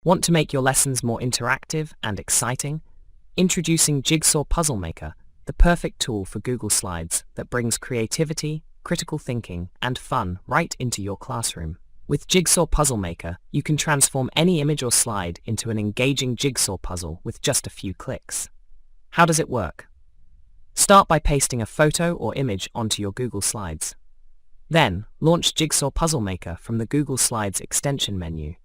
Want to make your lessons more interactive and exciting? Introducing Jigsaw Puzzle Maker, the perfect tool for Google Slides that brings creativity, critical thinking, and fun right into your classroom. With Jigsaw Puzzle Maker, you can transform any image or slide into an engaging jigsaw puzzle with just a few clicks. How does it work? Start by pasting a photo or image onto your Google Slides. Then, launch Jigsaw Puzzle Maker from the Google Slides extension menu.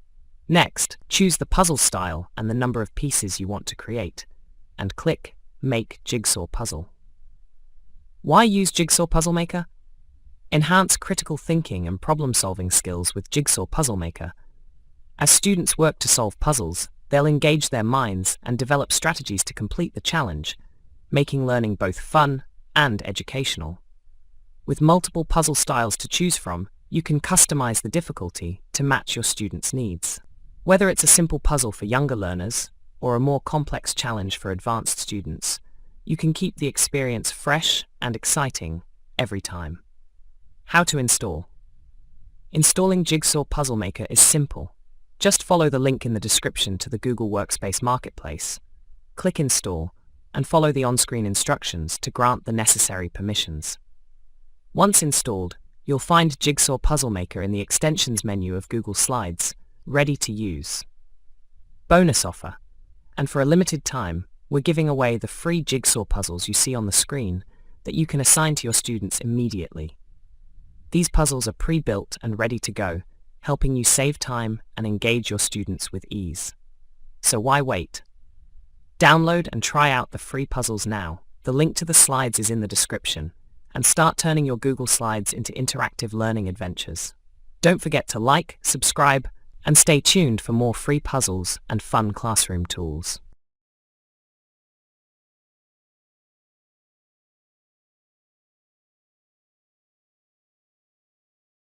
Next, choose the puzzle style and the number of pieces you want to create, and click Make Jigsaw Puzzle. Why use Jigsaw Puzzle Maker? Enhance critical thinking and problem-solving skills with Jigsaw Puzzle Maker. As students work to solve puzzles, they'll engage their minds and develop strategies to complete the challenge, making learning both fun and educational. With multiple puzzle styles to choose from, you can customize the difficulty to match your students' needs. Whether it's a simple puzzle for younger learners or a more complex challenge for advanced students, you can keep the experience fresh and exciting every time. How to install? Installing Jigsaw Puzzle Maker is simple. Just follow the link in the description to the Google Workspace Marketplace. Click Install and follow the on-screen instructions to grant the necessary permissions. Once installed, you'll find Jigsaw Puzzle Maker in the Extensions menu of Google Slides, ready to use. Bonus offer. And for a limited time, we're giving away the free jigsaw puzzles you see on the screen that you can assign to your students immediately. These puzzles are pre-built and ready to go, helping you save time and engage your students with ease. So why wait? Download and try out the free puzzles now. The link to the slides is in the description, and start turning your Google Slides into interactive learning adventures. Don't forget to like, subscribe, and stay tuned for more free puzzles and fun classroom tools.